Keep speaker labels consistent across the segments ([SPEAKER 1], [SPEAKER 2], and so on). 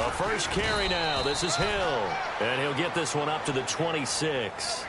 [SPEAKER 1] A first carry now. This is Hill. And he'll get this one up to the 26.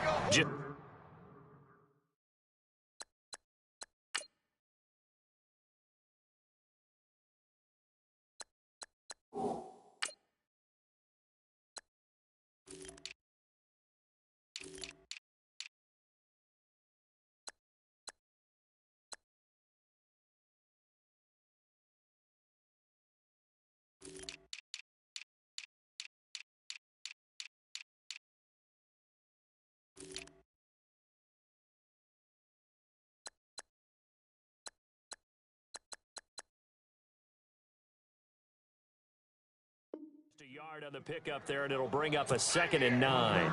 [SPEAKER 1] A yard on the pickup there, and it'll bring up a 2nd and 9.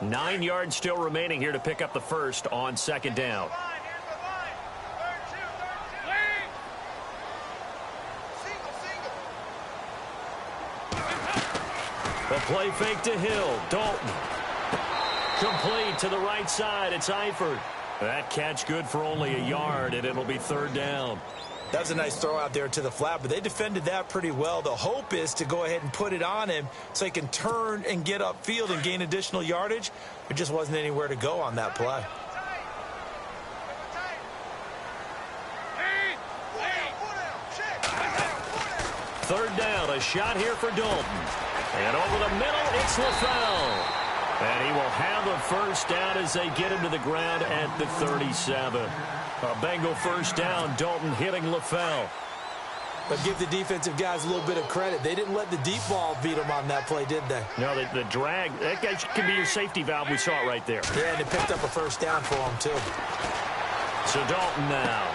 [SPEAKER 1] Nine yards still remaining here to pick up the first on 2nd down. The play fake to Hill. Dalton. Complete to the right side. It's Eifert. That catch good for only a yard, and it'll be 3rd down.
[SPEAKER 2] That was a nice throw out there to the flat, but they defended that pretty well. The hope is to go ahead and put it on him so he can turn and get upfield and gain additional yardage. There just wasn't anywhere to go on that play.
[SPEAKER 1] Third down, a shot here for Dalton. And over the middle, it's LaFell. And he will have a first down as they get him to the ground at the 37. A Bengal first down, Dalton hitting LaFell.
[SPEAKER 2] But give the defensive guys a little bit of credit. They didn't let the deep ball beat them on that play, did they?
[SPEAKER 1] No, the drag, that guy can be your safety valve. We saw it right there.
[SPEAKER 2] Yeah, and they picked up a first down for him, too.
[SPEAKER 1] So Dalton now.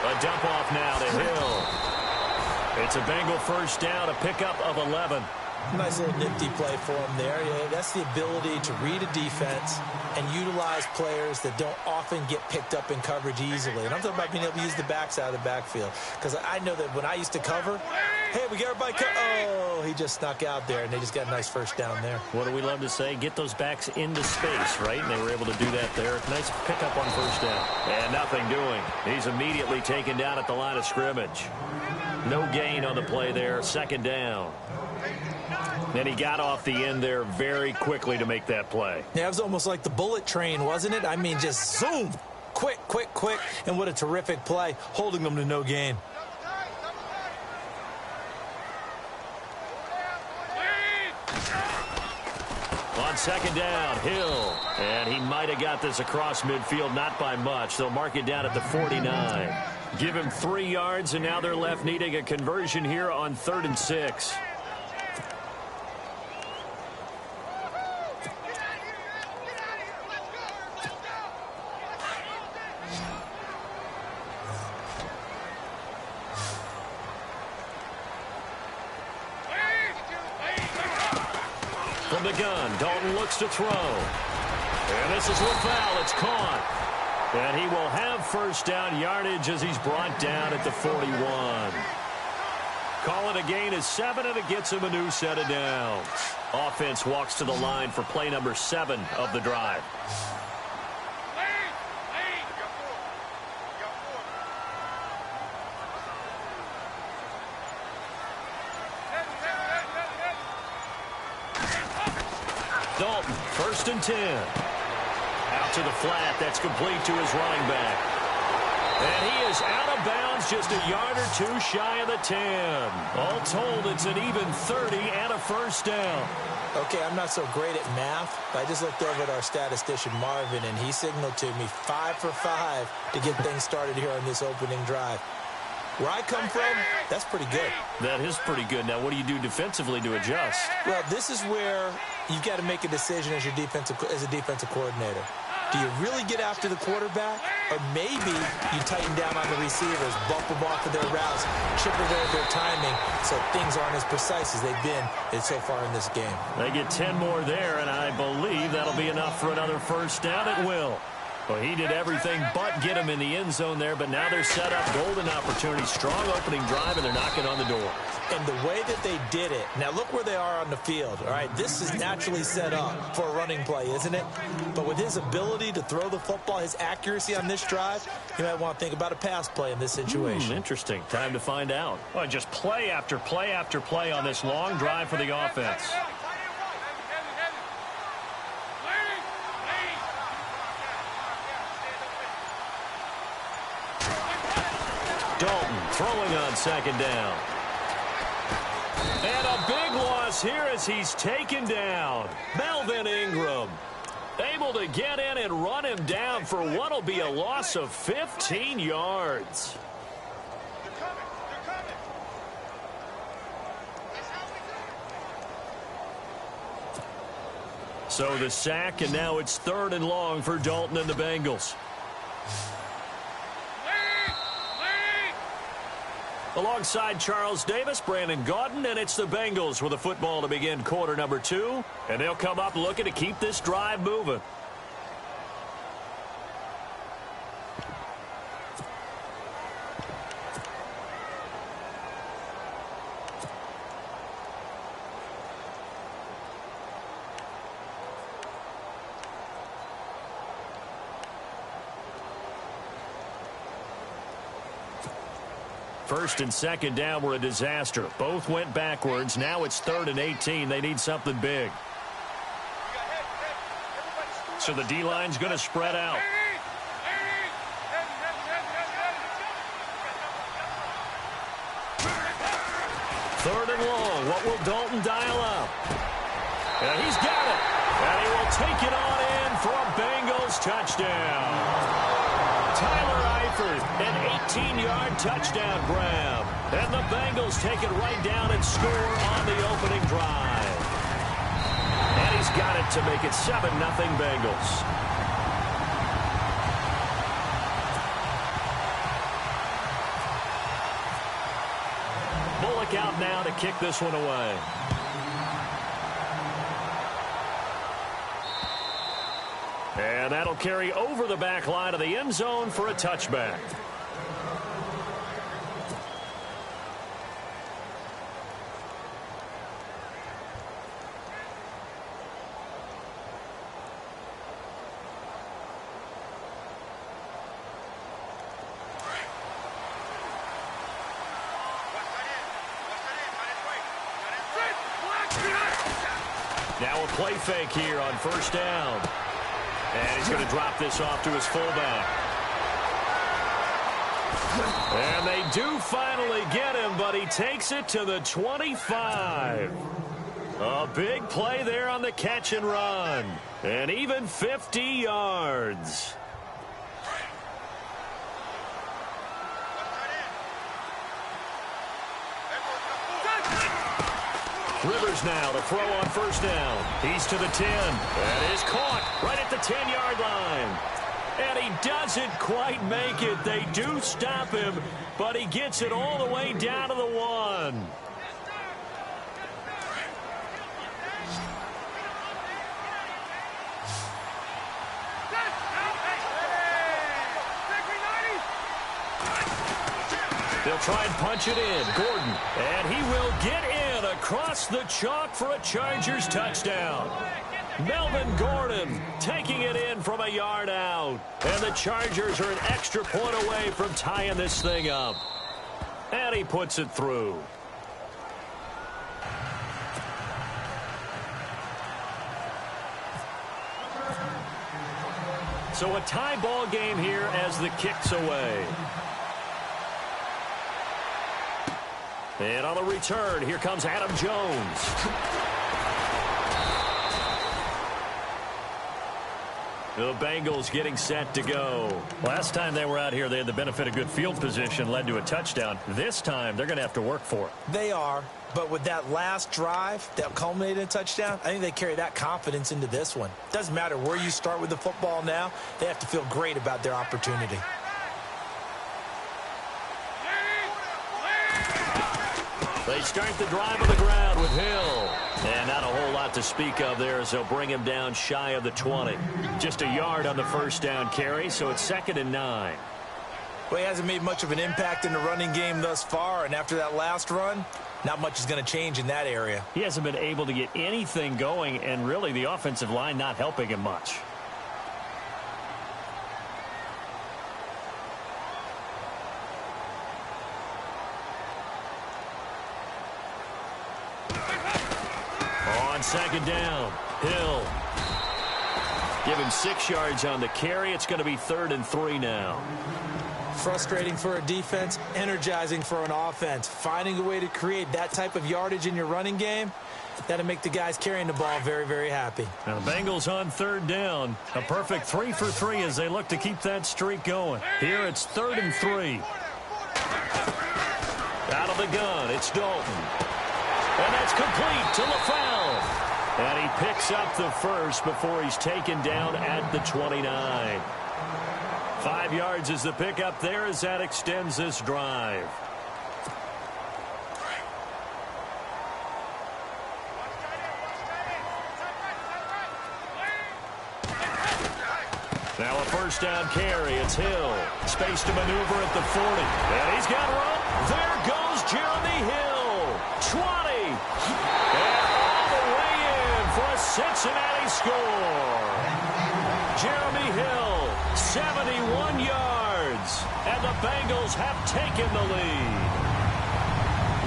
[SPEAKER 1] A dump off now to Hill. It's a Bengal first down, a pickup of 11.
[SPEAKER 2] Nice little nifty play for him there. Yeah, that's the ability to read a defense and utilize players that don't often get picked up in coverage easily. And I'm talking about being able to use the backs out of the backfield. Because I know that when I used to cover, hey, we got everybody oh, he just snuck out there, and they just got a nice first down there.
[SPEAKER 1] What do we love to say? Get those backs into space, right? And they were able to do that there. Nice pickup on first down. And nothing doing. He's immediately taken down at the line of scrimmage. No gain on the play there. 2nd down. And he got off the end there very quickly to make that play.
[SPEAKER 2] Yeah, it was almost like the bullet train, wasn't it? I mean, just zoom. Quick, quick, quick. And what a terrific play, holding them to no gain.
[SPEAKER 1] On 2nd down, Hill. And he might have got this across midfield, not by much. They'll mark it down at the 49. Give him 3 yards, and now they're left needing a conversion here on 3rd and 6. From the gun, Dalton looks to throw. And this is LaFell. It's caught. And he will have first down yardage as he's brought down at the 41. Call it a gain of 7, and it gets him a new set of downs. Offense walks to the line for play number 7 of the drive. Dalton, 1st and 10. Out to the flat. That's complete to his running back. And he is out of bounds, just a yard or 2 shy of the 10. All told, it's an even 30 and a first down.
[SPEAKER 2] Okay, I'm not so great at math, but I just looked over at our statistician, Marvin, and he signaled to me 5 for 5 to get things started here on this opening drive. Where I come from, that's pretty good.
[SPEAKER 1] That is pretty good. Now, what do you do defensively to adjust?
[SPEAKER 2] Well, this is where you've got to make a decision as a defensive coordinator. Do you really get after the quarterback? Or maybe you tighten down on the receivers, bump them off of their routes, chip away at their timing so things aren't as precise as they've been so far in this game.
[SPEAKER 1] They get 10 more there, and I believe that'll be enough for another first down. It will. Well, he did everything but get him in the end zone there, but now they're set up. Golden opportunity, strong opening drive, and they're knocking on the door.
[SPEAKER 2] And the way that they did it, now look where they are on the field. All right, this is naturally set up for a running play, isn't it? But with his ability to throw the football, his accuracy on this drive, you might want to think about a pass play in this situation.
[SPEAKER 1] Interesting. Time to find out.
[SPEAKER 3] Well, just play after play after play on this long drive for the offense.
[SPEAKER 1] Dalton throwing on second down. And a big loss here as he's taken down. Melvin Ingram able to get in and run him down for what will be a loss of 15 yards. So the sack, and now it's 3rd and long for Dalton and the Bengals. Alongside Charles Davis, Brandon Gaudin, and it's the Bengals with the football to begin quarter number 2. And they'll come up looking to keep this drive moving. First and second down were a disaster. Both went backwards. Now it's 3rd and 18. They need something big.
[SPEAKER 3] So the D-line's going to spread out.
[SPEAKER 1] Third and long. What will Dalton dial up? And he's got it. And he will take it on in for a Bengals touchdown. Tyler Eifert, an 18-yard touchdown grab. And the Bengals take it right down and score on the opening drive. And he's got it to make it 7-0 Bengals. Bullock out now to kick this one away. And that'll carry over the back line of the end zone for a touchback. Now a play fake here on first down. And he's going to drop this off to his fullback. And they do finally get him, but he takes it to the 25. A big play there on the catch and run. And even 50 yards. Rivers now to throw on first down. He's to the 10. That is caught right at the 10-yard line. And he doesn't quite make it. They do stop him, but he gets it all the way down to the 1. They'll try and punch it in. Gordon. And he will get in across the chalk for a Chargers touchdown. Melvin Gordon taking it in from a yard out. And the Chargers are an extra point away from tying this thing up. And he puts it through. So a tie ball game here as the kick's away. And on the return, here comes Adam Jones. The Bengals getting set to go.
[SPEAKER 3] Last time they were out here, they had the benefit of good field position, led to a touchdown. This time, they're going to have to work for it.
[SPEAKER 2] They are, but with that last drive that culminated in a touchdown, I think they carry that confidence into this one. Doesn't matter where you start with the football now, they have to feel great about their opportunity.
[SPEAKER 1] They start the drive on the ground with Hill. And not a whole lot to speak of there as they'll bring him down shy of the 20. Just a yard on the first down carry, so it's 2nd and 9.
[SPEAKER 2] Well, he hasn't made much of an impact in the running game thus far, and after that last run, not much is going to change in that area.
[SPEAKER 3] He hasn't been able to get anything going, and really the offensive line not helping him much. On second down, Hill. Give him 6 yards on the carry. It's going to be 3rd and 3 now.
[SPEAKER 2] Frustrating for a defense, energizing for an offense. Finding a way to create that type of yardage in your running game, that'll make the guys carrying the ball very, very happy.
[SPEAKER 3] Now the Bengals on 3rd down. A perfect 3 for 3 as they look to keep that streak going. Here it's 3rd and 3.
[SPEAKER 1] Out of the gun, it's Dalton. And that's complete to LaFell. And he picks up the first before he's taken down at the 29. 5 yards is the pickup there as that extends this drive. Now a first down carry. It's Hill. Space to maneuver at the 40. And he's got room. There goes Jeremy Hill. 20. And all the way in for a Cincinnati score. Jeremy Hill, 71 yards. And the Bengals have taken the lead.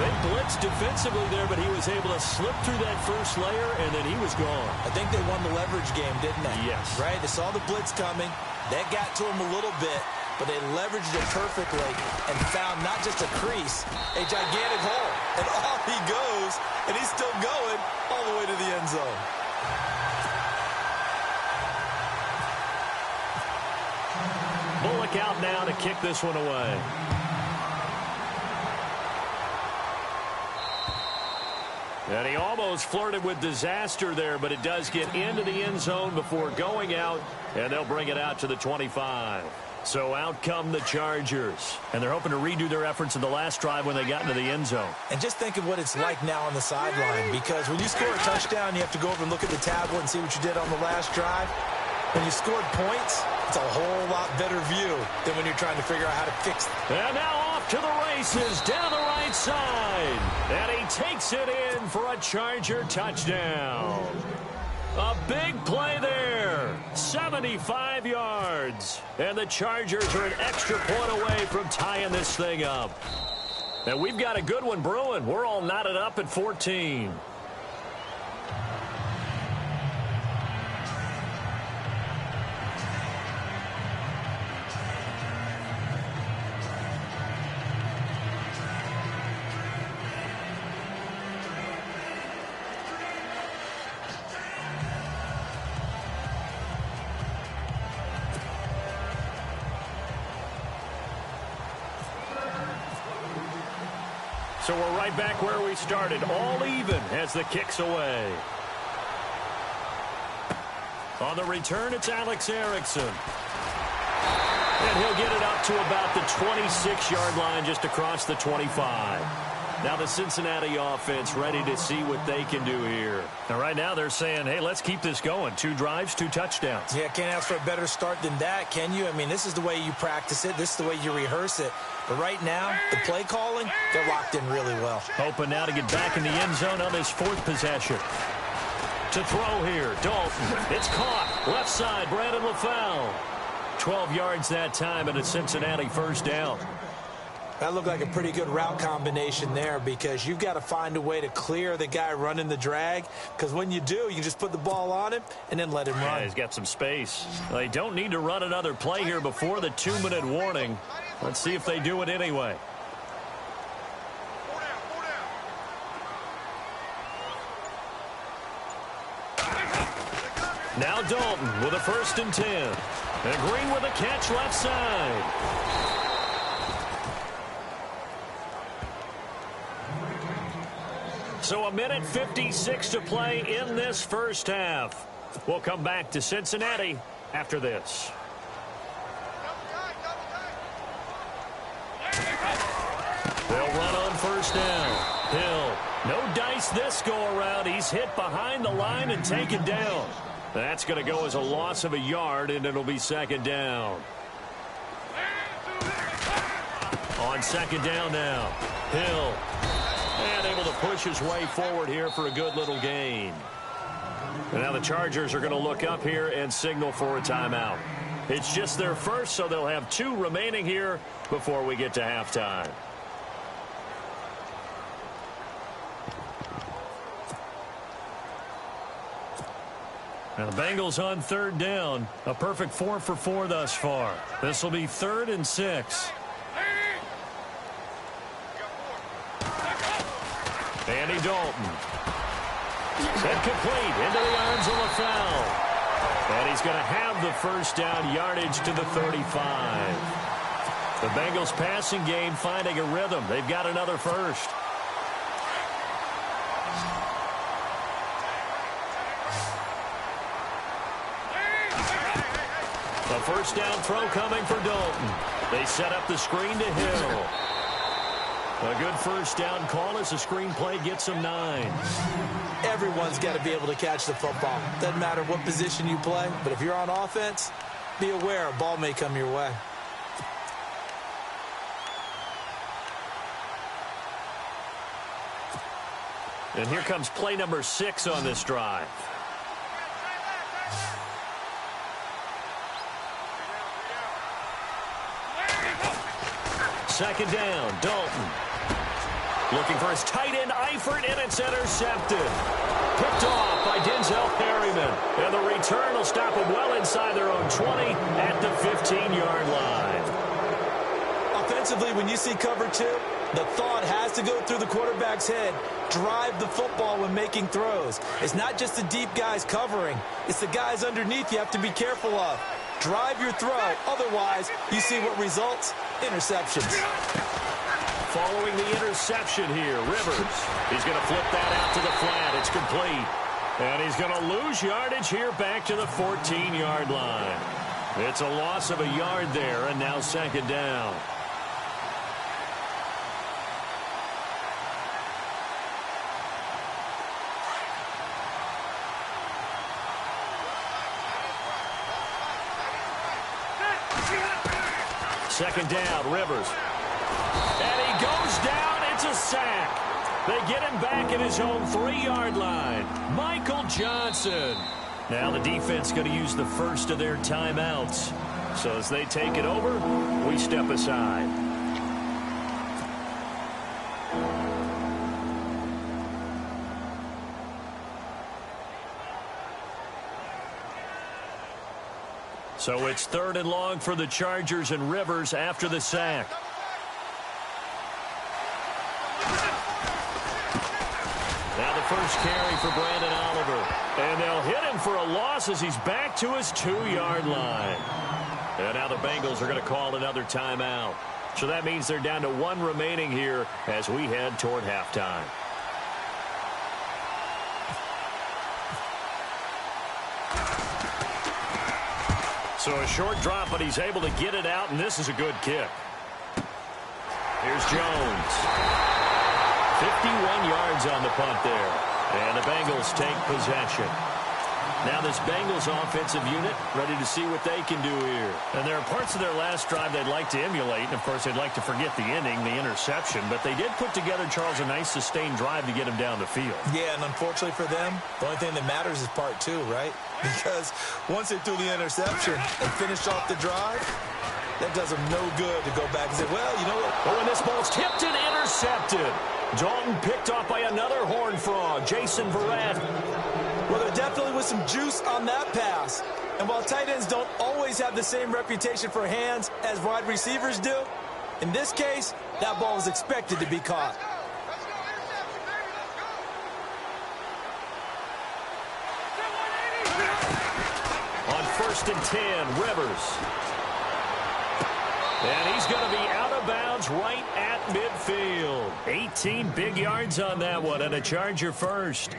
[SPEAKER 1] They blitzed defensively there, but he was able to slip through that first layer, and then he was gone.
[SPEAKER 2] I think they won the leverage game, didn't they?
[SPEAKER 1] Yes.
[SPEAKER 2] Right? They saw the blitz coming. That got to him a little bit, but they leveraged it perfectly and found not just a crease, a gigantic hole. And off he goes, and he's still going all the way to the end zone.
[SPEAKER 1] Bullock out now to kick this one away. And he almost flirted with disaster there, but it does get into the end zone before going out, and they'll bring it out to the 25. So out come the Chargers.
[SPEAKER 3] And they're hoping to redo their efforts in the last drive when they got into the end zone.
[SPEAKER 2] And just think of what it's like now on the sideline, because when you score a touchdown, you have to go over and look at the tablet and see what you did on the last drive. When you scored points, it's a whole lot better view than when you're trying to figure out how to fix it.
[SPEAKER 1] And now off to the races down the right side. And he takes it in for a Charger touchdown. A big play there. 75 yards. And the Chargers are an extra point away from tying this thing up. And we've got a good one brewing. We're all knotted up at 14. So we're right back where we started, all even as the kick's away. On the return, it's Alex Erickson. And he'll get it up to about the 26-yard line, just across the 25. Now the Cincinnati offense ready to see what they can do here.
[SPEAKER 3] Now right now they're saying, hey, let's keep this going. 2 drives, 2 touchdowns.
[SPEAKER 2] Yeah, can't ask for a better start than that, can you? I mean, this is the way you practice it. This is the way you rehearse it. But right now, the play calling, they're locked in really well.
[SPEAKER 3] Hoping now to get back in the end zone on this 4th possession.
[SPEAKER 1] To throw here, Dalton. It's caught. Left side, Brandon LaFell. 12 yards that time and a Cincinnati first down.
[SPEAKER 2] That looked like a pretty good route combination there, because you've got to find a way to clear the guy running the drag, because when you do, you can just put the ball on him and then let him run.
[SPEAKER 3] Yeah, he's got some space. They don't need to run another play here before the 2-minute warning. Let's see if they do it anyway.
[SPEAKER 1] Now Dalton with a 1st and 10. And Green with a catch left side. So 1:56 to play in this first half. We'll come back to Cincinnati after this. They'll run on 1st down. Hill, no dice this go-around. He's hit behind the line and taken down. That's going to go as a loss of a yard, and it'll be 2nd down. On 2nd down now, Hill. And able to push his way forward here for a good little gain. And now the Chargers are going to look up here and signal for a timeout. It's just their first, so they'll have 2 remaining here before we get to halftime. Now the Bengals on 3rd down. A perfect 4 for 4 thus far. This will be 3rd and 6. Andy Dalton. Set complete into the arms of LaFell. And he's going to have the first down, yardage to the 35. The Bengals passing game finding a rhythm. They've got another first. A first down throw coming for Dalton. They set up the screen to Hill. A good first down call as the screen play gets him 9.
[SPEAKER 2] Everyone's got to be able to catch the football. Doesn't matter what position you play, but if you're on offense, be aware a ball may come your way.
[SPEAKER 1] And here comes play number 6 on this drive. Second down, Dalton. Looking for his tight end, Eifert, and it's intercepted. Picked off by Denzel Perryman. And the return will stop them well inside their own 20 at the 15-yard line.
[SPEAKER 2] Offensively, when you see cover 2, the thought has to go through the quarterback's head. Drive the football when making throws. It's not just the deep guys covering. It's the guys underneath you have to be careful of. Drive your throw. Otherwise, you see what results? Interceptions.
[SPEAKER 1] Following the interception here, Rivers. He's going to flip that out to the flat. It's complete. And he's going to lose yardage here back to the 14-yard line. It's a loss of a yard there, and now second down. Second down, Rivers. And he goes down. It's a sack. They get him back at his own 3-yard line. Michael Johnson. Now the defense going to use the first of their timeouts. So as they take it over, we step aside. So it's 3rd and long for the Chargers and Rivers after the sack. Now the first carry for Brandon Oliver. And they'll hit him for a loss as he's back to his 2-yard line. And now the Bengals are going to call another timeout. So that means they're down to 1 remaining here as we head toward halftime. So a short drop, but he's able to get it out, and this is a good kick. Here's Jones. 51 yards on the punt there. And the Bengals take possession. Now this Bengals offensive unit ready to see what they can do here. And there are parts of their last drive they'd like to emulate. And, of course, they'd like to forget the ending, the interception. But they did put together, Charles, a nice sustained drive to get him down the field. Yeah, and unfortunately for them, the only thing that matters is part 2, right? Because once they threw the interception and finished off the drive, that does them no good to go back and say, well, you know what? Oh, and this ball's tipped and intercepted. Dalton picked off by another Horned Frog, Jason Verrett. Well, there definitely was some juice on that pass. And while tight ends don't always have the same reputation for hands as wide receivers do, in this case, that ball was expected to be caught. On 1st and 10, Rivers. And he's going to be out of bounds right at midfield. 18 big yards on that one, and a Charger first.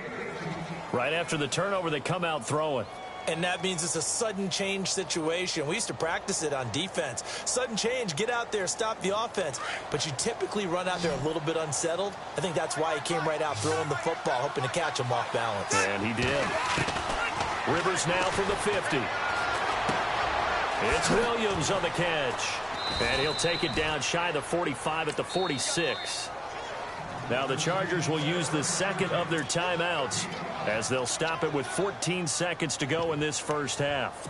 [SPEAKER 1] Right after the turnover, they come out throwing. And that means it's a sudden change situation. We used to practice it on defense. Sudden change, get out there, stop the offense. But you typically run out there a little bit unsettled. I think that's why he came right out throwing the football, hoping to catch him off balance. And he did. Rivers now from the 50. It's Williams on the catch. And he'll take it down shy of the 45 at the 46. Now the Chargers will use the second of their timeouts as they'll stop it with 14 seconds to go in this first half.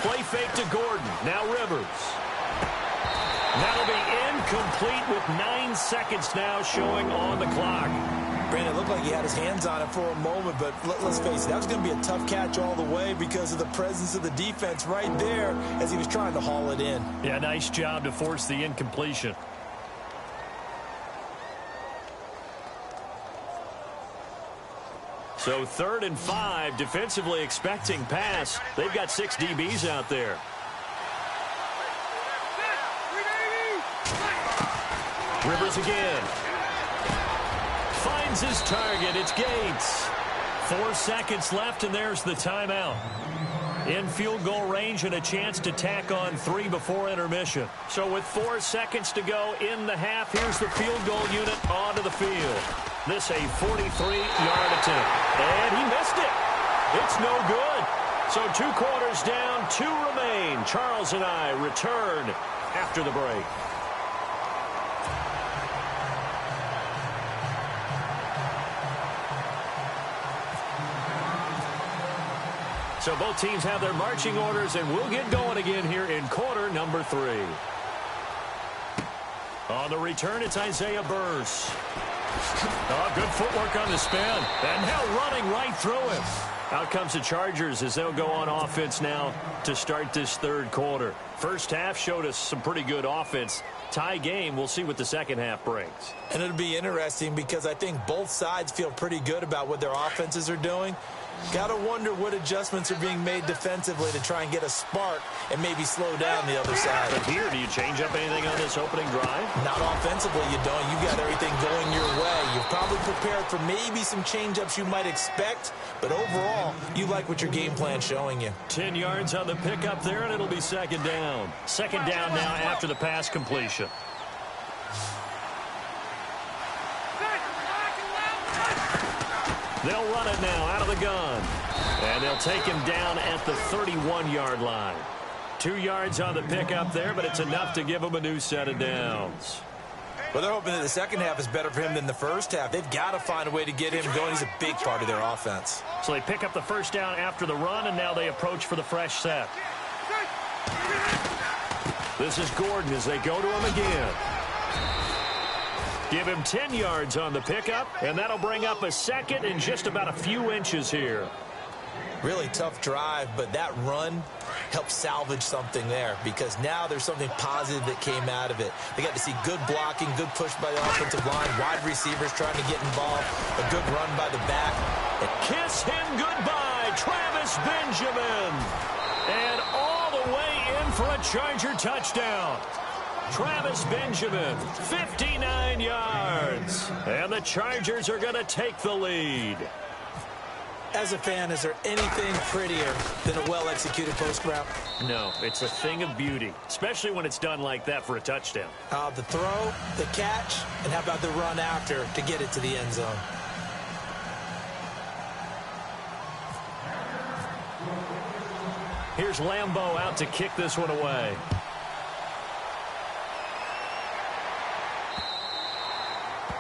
[SPEAKER 1] Play fake to Gordon. Now Rivers. That'll be incomplete with 9 seconds now showing on the clock.
[SPEAKER 2] Brandon, it looked like he had his hands on it for a moment, but let's face it, that was going to be a tough catch all the way because of the presence of the defense right there as he was trying to haul it in.
[SPEAKER 1] Yeah, nice job to force the incompletion. So 3rd and 5, defensively expecting pass. They've got 6 DBs out there. Rivers again. Finds his target. It's Gates. 4 seconds left, and there's the timeout. In field goal range and a chance to tack on 3 before intermission. So with 4 seconds to go in the half, here's the field goal unit onto the field. This a 43-yard attempt. And he missed it. It's no good. So 2 quarters down, 2 remain. Charles and I return after the break. So both teams have their marching orders, and we'll get going again here in quarter number 3. On the return, it's Isaiah Burse. Oh, good footwork on the spin. And now running right through him. Out comes the Chargers as they'll go on offense now to start this 3rd quarter. First half showed us some pretty good offense. Tie game. We'll see what the second half brings.
[SPEAKER 2] And it'll be interesting because I think both sides feel pretty good about what their offenses are doing. Got to wonder what adjustments are being made defensively to try and get a spark and maybe slow down the other side.
[SPEAKER 1] But here, do you change up anything on this opening drive?
[SPEAKER 2] Not offensively, you don't. You've got everything going your way. You've probably prepared for maybe some change-ups you might expect, but overall, you like what your game plan's showing you.
[SPEAKER 1] 10 yards on the pickup there, and it'll be 2nd down. 2nd down now after the pass completion. They'll run it now out of the gun. And they'll take him down at the 31-yard line. 2 yards on the pickup there, but it's enough to give him a new set of downs.
[SPEAKER 2] Well, they're hoping that the second half is better for him than the first half. They've got to find a way to get him going. He's a big part of their offense.
[SPEAKER 1] So they pick up the first down after the run, and now they approach for the fresh set. This is Gordon as they go to him again. Give him 10 yards on the pickup, and that'll bring up a 2nd and just about a few inches here.
[SPEAKER 2] Really tough drive, but that run helped salvage something there because now there's something positive that came out of it. They got to see good blocking, good push by the offensive line, wide receivers trying to get involved, a good run by the back.
[SPEAKER 1] Kiss him goodbye, Travis Benjamin. And all the way in for a Charger touchdown. Travis Benjamin, 59 yards. And the Chargers are going to take the lead.
[SPEAKER 2] As a fan, is there anything prettier than a well-executed post route?
[SPEAKER 1] No, it's a thing of beauty, especially when it's done like that for a touchdown.
[SPEAKER 2] The throw, the catch, and how about the run after to get it to the end zone?
[SPEAKER 1] Here's Lambeau out to kick this one away.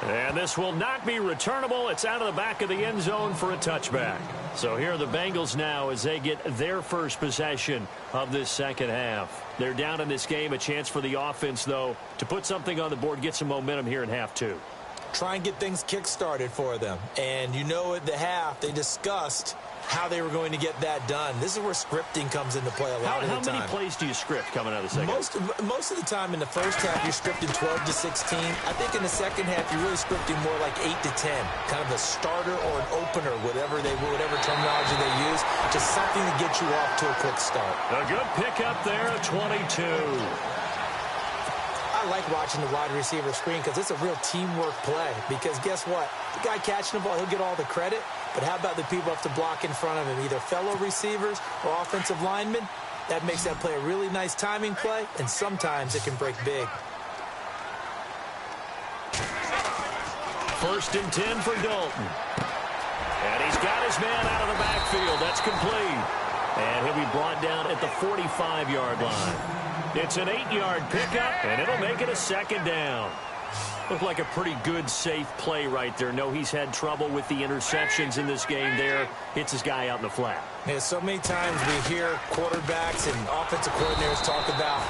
[SPEAKER 1] And this will not be returnable. It's out of the back of the end zone for a touchback. So here are the Bengals now as they get their first possession of this second half. They're down in this game. A chance for the offense, though, to put something on the board, get some momentum here in half 2.
[SPEAKER 2] Try and get things kick-started for them. And you know at the half, they discussed how they were going to get that done. This is where scripting comes into play a lot of the time.
[SPEAKER 1] How many plays do you script coming out of the second half?
[SPEAKER 2] Most of the time in the first half, you're scripting 12 to 16. I think in the second half, you're really scripting more like 8 to 10. Kind of a starter or an opener, whatever terminology they use. Just something to get you off to a quick start.
[SPEAKER 1] A good pickup there at 22.
[SPEAKER 2] I like watching the wide receiver screen because it's a real teamwork play. Because guess what? The guy catching the ball, he'll get all the credit. But how about the people have to block in front of him, either fellow receivers or offensive linemen? That makes that play a really nice timing play, and sometimes it can break big.
[SPEAKER 1] 1st and 10 for Dalton. And he's got his man out of the backfield. That's complete. And he'll be brought down at the 45-yard line. It's an 8-yard pickup, and it'll make it a 2nd down. Looked like a pretty good, safe play right there. No, he's had trouble with the interceptions in this game there. Hits his guy out in the flat.
[SPEAKER 2] Yeah, so many times we hear quarterbacks and offensive coordinators talk about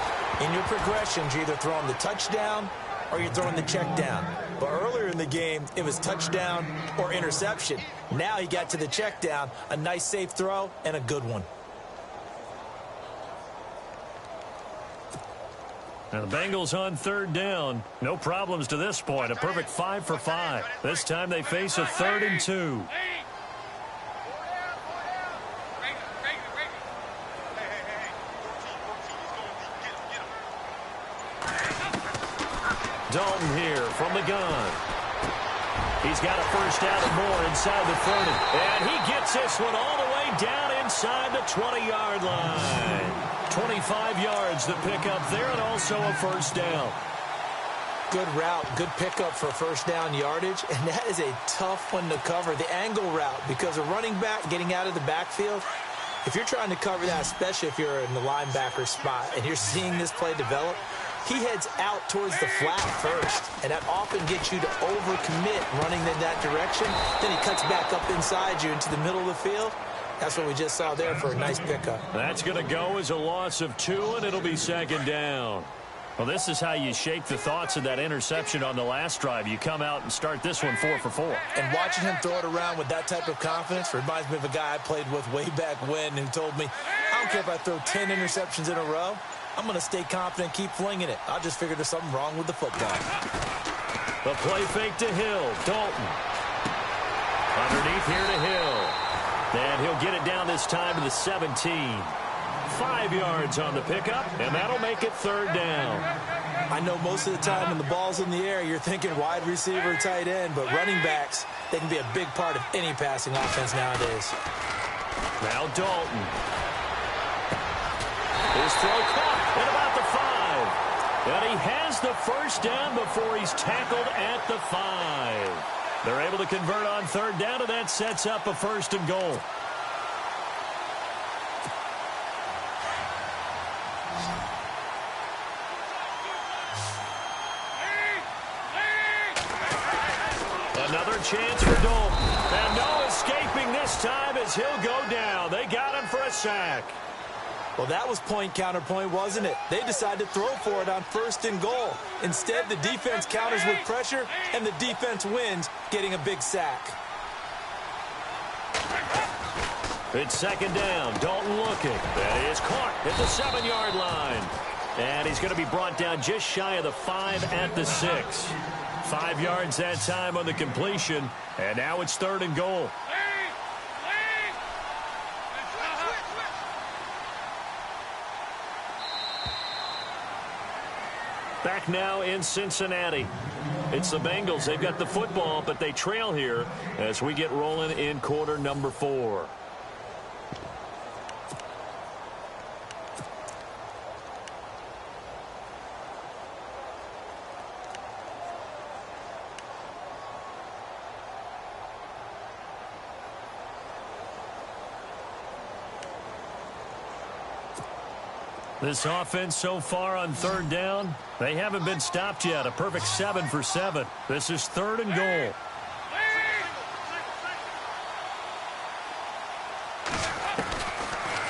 [SPEAKER 2] in your progressions, you're either throwing the touchdown or you're throwing the check down. But earlier in the game, it was touchdown or interception. Now he got to the check down, a nice safe throw, and a good one.
[SPEAKER 1] Now the Bengals on 3rd down. No problems to this point. A perfect 5 for 5. This time they face a 3rd and 2. Dalton here from the gun. He's got a 1st down and more inside the 30. And he gets this one all the way down inside the 20-yard line. 25 yards the pickup there, and also a 1st down.
[SPEAKER 2] Good route, good pickup for 1st down yardage, and that is a tough one to cover, the angle route, because a running back getting out of the backfield, if you're trying to cover that, especially if you're in the linebacker spot and you're seeing this play develop, he heads out towards the flat first, and that often gets you to overcommit running in that direction. Then he cuts back up inside you into the middle of the field. That's what we just saw there for a nice pickup.
[SPEAKER 1] That's going to go as a loss of 2, and it'll be 2nd down. Well, this is how you shake the thoughts of that interception on the last drive. You come out and start this one 4 for 4.
[SPEAKER 2] And watching him throw it around with that type of confidence reminds me of a guy I played with way back when who told me, I don't care if I throw 10 interceptions in a row. I'm going to stay confident, keep flinging it. I just figured there's something wrong with the football.
[SPEAKER 1] The play fake to Hill. Dalton. Underneath here to Hill. And he'll get it down this time to the 17. 5 yards on the pickup, and that'll make it 3rd down.
[SPEAKER 2] I know most of the time when the ball's in the air, you're thinking wide receiver, tight end, but running backs, they can be a big part of any passing offense nowadays.
[SPEAKER 1] Now Dalton. His throw caught at about the 5. And he has the 1st down before he's tackled at the 5. They're able to convert on 3rd down, and that sets up a 1st and goal. Another chance for Dalton. And no escaping this time as he'll go down. They got him for a sack.
[SPEAKER 2] Well, that was point counterpoint, wasn't it? They decided to throw for it on 1st and goal. Instead, the defense counters with pressure, and the defense wins, getting a big sack.
[SPEAKER 1] It's 2nd down. Dalton looking. That is caught at the 7-yard line. And he's going to be brought down just shy of the 5 at the 6. 5 yards that time on the completion. And now it's 3rd and goal. Back now in Cincinnati. It's the Bengals. They've got the football, but they trail here as we get rolling in quarter number 4. This offense so far on 3rd down, they haven't been stopped yet. A perfect 7 for 7. This is 3rd and goal.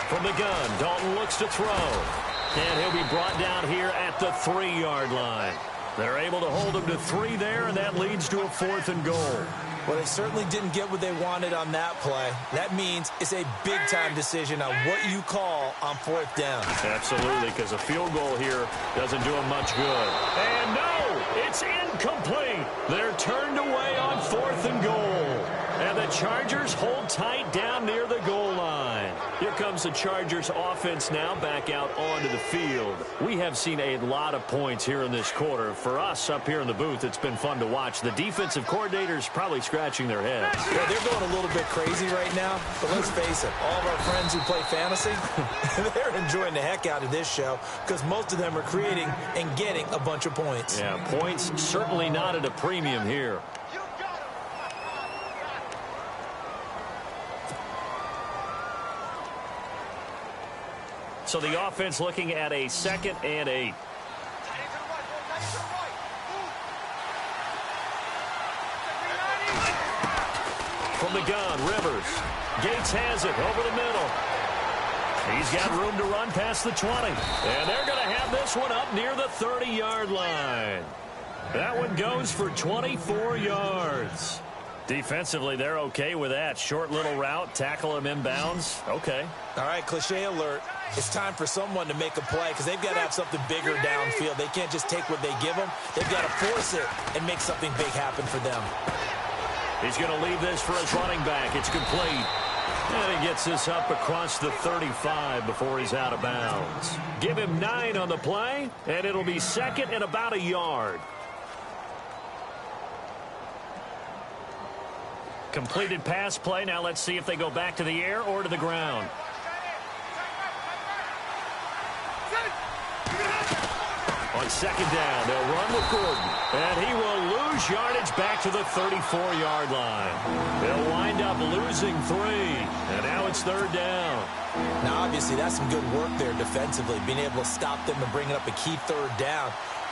[SPEAKER 1] From the gun, Dalton looks to throw. And he'll be brought down here at the 3-yard line. They're able to hold him to 3 there, and that leads to a 4th and goal.
[SPEAKER 2] Well, they certainly didn't get what they wanted on that play. That means it's a big-time decision on what you call on 4th down.
[SPEAKER 1] Absolutely, because a field goal here doesn't do them much good. And no, it's incomplete. They're turned away on 4th and goal. And the Chargers hold tight down near the goal line. Here comes the Chargers offense now back out onto the field. We have seen a lot of points here in this quarter. For us up here in the booth, it's been fun to watch. The defensive coordinators probably scratching their heads.
[SPEAKER 2] Yeah, they're going a little bit crazy right now, but let's face it, all of our friends who play fantasy, they're enjoying the heck out of this show because most of them are creating and getting a bunch of points.
[SPEAKER 1] Yeah, points certainly not at a premium here. So the offense looking at a 2nd and 8. From the gun, Rivers. Gates has it over the middle. He's got room to run past the 20. And they're going to have this one up near the 30-yard line. That one goes for 24 yards. Defensively, they're okay with that. Short little route, tackle him inbounds. Okay.
[SPEAKER 2] All right, cliche alert. It's time for someone to make a play because they've got to have something bigger downfield. They can't just take what they give them. They've got to force it and make something big happen for them.
[SPEAKER 1] He's going to leave this for his running back. It's complete. And he gets this up across the 35 before he's out of bounds. Give him 9 on the play, and it'll be 2nd and about a yard. Completed pass play. Now let's see if they go back to the air or to the ground. On 2nd down, they'll run with Gordon. And he will lose yardage back to the 34-yard line. They'll wind up losing 3. And now it's 3rd down.
[SPEAKER 2] Now, obviously, that's some good work there defensively, being able to stop them and bringing up a key 3rd down.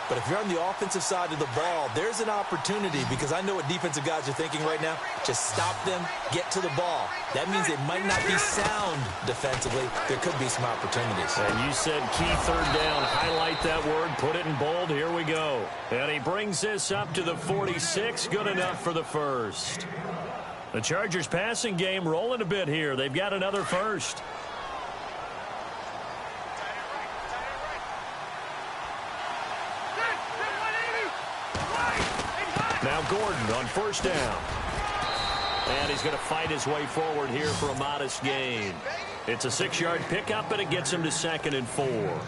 [SPEAKER 2] But if you're on the offensive side of the ball, there's an opportunity because I know what defensive guys are thinking right now. Just stop them, get to the ball. That means they might not be sound defensively. There could be some opportunities.
[SPEAKER 1] And you said key 3rd down. Highlight that word. Put it in bold. Here we go. And he brings this up to the 46. Good enough for the first. The Chargers passing game rolling a bit here. They've got another first. Now Gordon on 1st down. And he's going to fight his way forward here for a modest gain. It's a 6-yard pickup, and it gets him to 2nd and 4.
[SPEAKER 2] All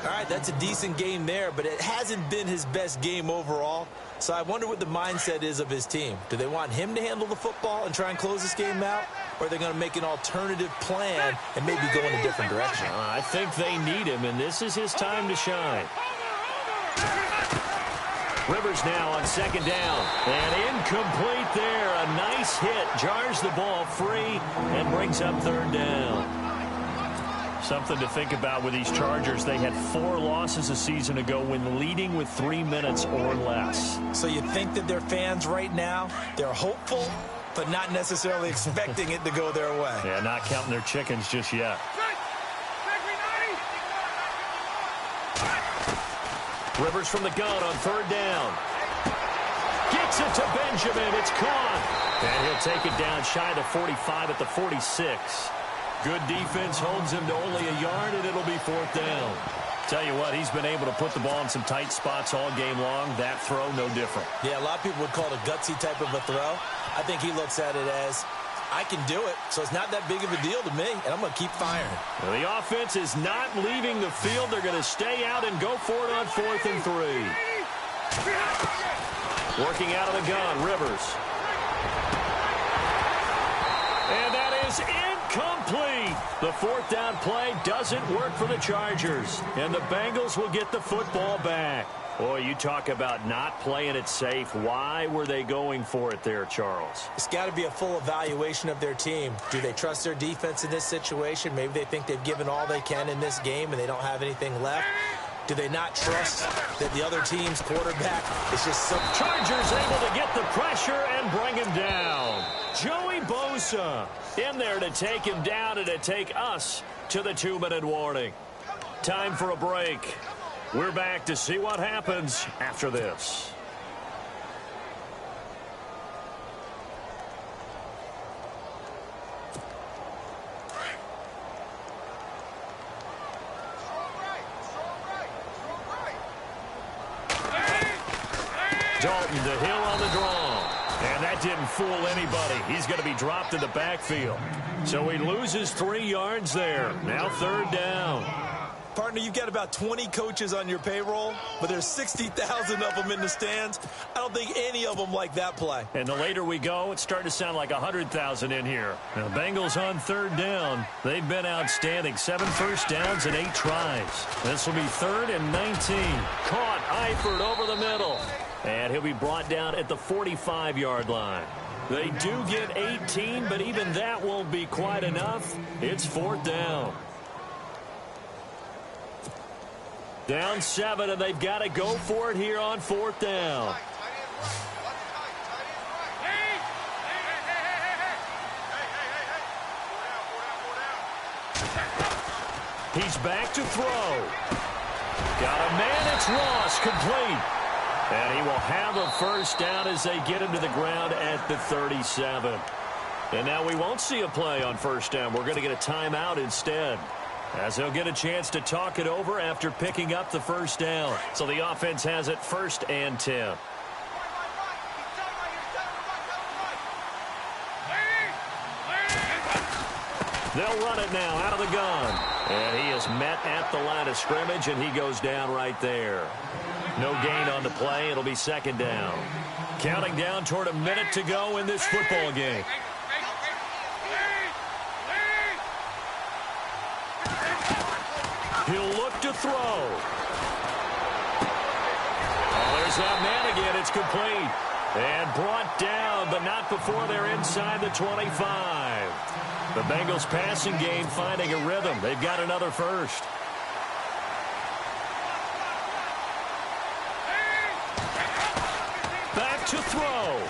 [SPEAKER 2] right, that's a decent game there, but it hasn't been his best game overall. So I wonder what the mindset is of his team. Do they want him to handle the football and try and close this game out? Or are they going to make an alternative plan and maybe go in a different direction?
[SPEAKER 1] I think they need him, and this is his time to shine. Rivers now on 2nd down. And incomplete there. A nice hit. Jars the ball free and brings up 3rd down. Something to think about with these Chargers. They had 4 losses a season ago when leading with 3 minutes or less.
[SPEAKER 2] So you think that their fans right now, they're hopeful, but not necessarily expecting it to go their way.
[SPEAKER 1] Yeah, not counting their chickens just yet. Rivers from the gun on 3rd down. Gets it to Benjamin. It's caught. And he'll take it down shy of the 45 at the 46. Good defense holds him to only a yard, and it'll be 4th down. Tell you what, he's been able to put the ball in some tight spots all game long. That throw, no different.
[SPEAKER 2] Yeah, a lot of people would call it a gutsy type of a throw. I think he looks at it as, I can do it, so it's not that big of a deal to me, and I'm going to keep firing.
[SPEAKER 1] Well, the offense is not leaving the field. They're going to stay out and go for it on 4th and 3. Working out of the gun, Rivers. And that is incomplete. The 4th down play doesn't work for the Chargers, and the Bengals will get the football back. Boy, you talk about not playing it safe. Why were they going for it there, Charles?
[SPEAKER 2] It's got to be a full evaluation of their team. Do they trust their defense in this situation? Maybe they think they've given all they can in this game and they don't have anything left. Do they not trust that the other team's quarterback is just so...
[SPEAKER 1] Chargers able to get the pressure and bring him down. Joey Bosa in there to take him down and to take us to the 2-minute warning. Time for a break. We're back to see what happens after this. Dalton to Hill on the draw. And that didn't fool anybody. He's going to be dropped in the backfield. So he loses 3 yards there. Now 3rd down.
[SPEAKER 2] Partner, you've got about 20 coaches on your payroll, but there's 60,000 of them in the stands. I don't think any of them like that play.
[SPEAKER 1] And the later we go, it's starting to sound like 100,000 in here. Now, Bengals on 3rd down. They've been outstanding. 7 first downs and 8 tries. This will be 3rd and 19. Caught Eifert over the middle. And he'll be brought down at the 45-yard line. They do get 18, but even that won't be quite enough. It's 4th down. Down 7, and they've got to go for it here on 4th down. He's back to throw. Got a man, it's Ross, complete. And he will have a first down as they get him to the ground at the 37. And now we won't see a play on 1st down. We're going to get a timeout instead, as they'll get a chance to talk it over after picking up the 1st down. So the offense has it 1st and 10. They'll run it now out of the gun. And he is met at the line of scrimmage, and he goes down right there. No gain on the play. It'll be 2nd down. Counting down toward a minute to go in this football game. He'll look to throw. Oh, there's that man again. It's complete. And brought down, but not before they're inside the 25. The Bengals passing game finding a rhythm. They've got another first. Back to throw.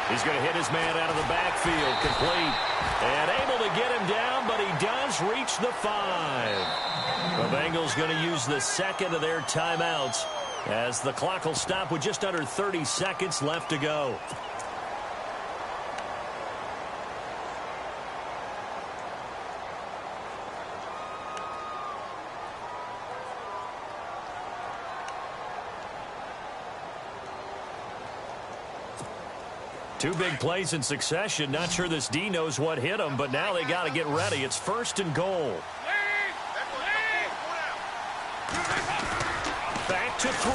[SPEAKER 1] He's going to hit his man out of the backfield. Complete. And able to get him down, but he does reach the 5. The Bengals going to use the 2nd of their timeouts, as the clock will stop with just under 30 seconds left to go. Two big plays in succession. Not sure this D knows what hit him, but now they got to get ready. It's 1st and goal. Back to throw.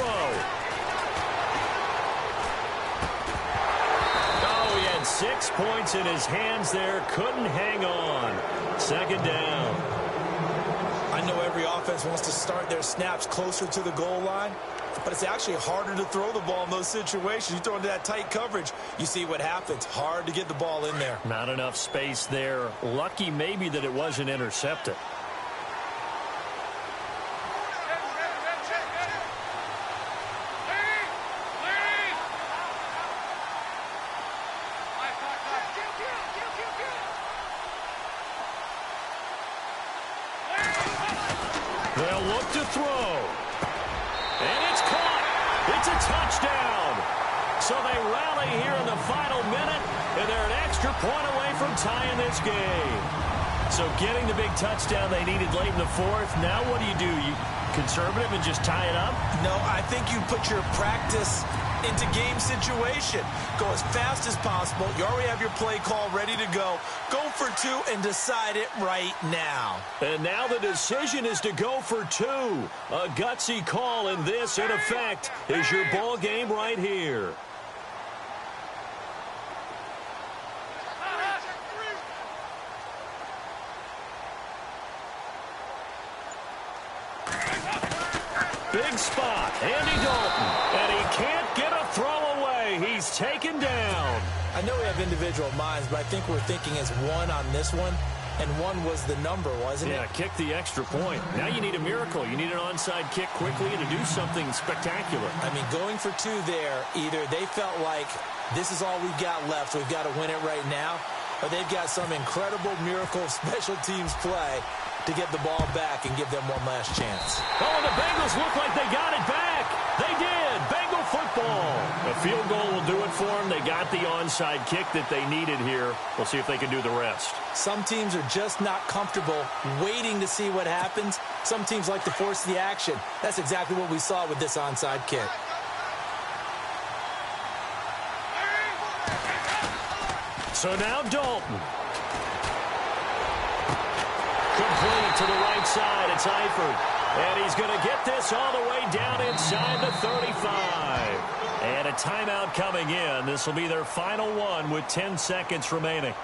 [SPEAKER 1] Oh, he had 6 points in his hands there. Couldn't hang on. 2nd down.
[SPEAKER 2] I know every offense wants to start their snaps closer to the goal line, but it's actually harder to throw the ball in those situations. You throw into that tight coverage, you see what happens. Hard to get the ball in there.
[SPEAKER 1] Not enough space there. Lucky maybe that it wasn't intercepted. They'll look to throw. And it's caught. It's a touchdown. So they rally here in the final minute, and they're an extra point away from tying this game. So getting the big touchdown they needed late in the 4th. Now what do? You conservative and just tie it up?
[SPEAKER 2] No, I think you put your practice into game situation. Go as fast as possible. You already have your play call ready to go. Go for 2 and decide it right now.
[SPEAKER 1] And now the decision is to go for 2. A gutsy call, and this, in effect, is your ball game right here. Big spot, Andy Dalton, and he can't get a throw away. He's taken down.
[SPEAKER 2] I know we have individual minds, but I think we're thinking as 1 on this one, and 1 was the number, wasn't it?
[SPEAKER 1] Yeah, kick the extra point. Now you need a miracle. You need an onside kick quickly to do something spectacular.
[SPEAKER 2] I mean, going for 2 there, either they felt like this is all we've got left, we've got to win it right now, or they've got some incredible miracle special teams play to get the ball back and give them one last chance.
[SPEAKER 1] Oh, and the Bengals look like they got it back. They did. Bengal football. A field goal will do it for them. They got the onside kick that they needed here. We'll see if they can do the rest.
[SPEAKER 2] Some teams are just not comfortable waiting to see what happens. Some teams like to force the action. That's exactly what we saw with this onside kick.
[SPEAKER 1] So now Dalton. Complete to the right side. It's Eifert. And he's going to get this all the way down inside the 35. And a timeout coming in. This will be their final one with 10 seconds remaining.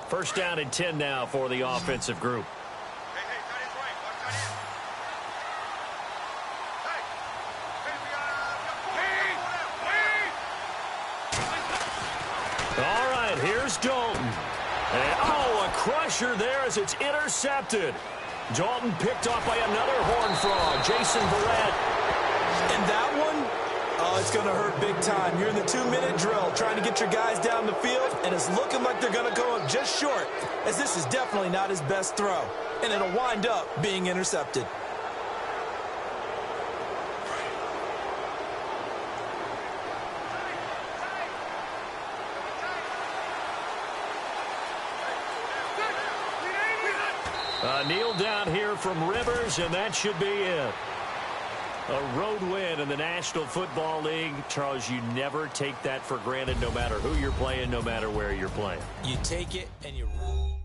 [SPEAKER 1] First down and 10 now for the offensive group. All right, here's Dalton. And, a crusher there as it's intercepted. Dalton picked off by another Horned Frog, Jason Verrett.
[SPEAKER 2] And that one, it's going to hurt big time. You're in the 2-minute drill trying to get your guys down the field, and it's looking like they're going to go up just short, as this is definitely not his best throw, and it'll wind up being intercepted.
[SPEAKER 1] Kneel down here from Rivers, and that should be it. A road win in the National Football League. Charles, you never take that for granted, no matter who you're playing, no matter where you're playing.
[SPEAKER 2] You take it and you run.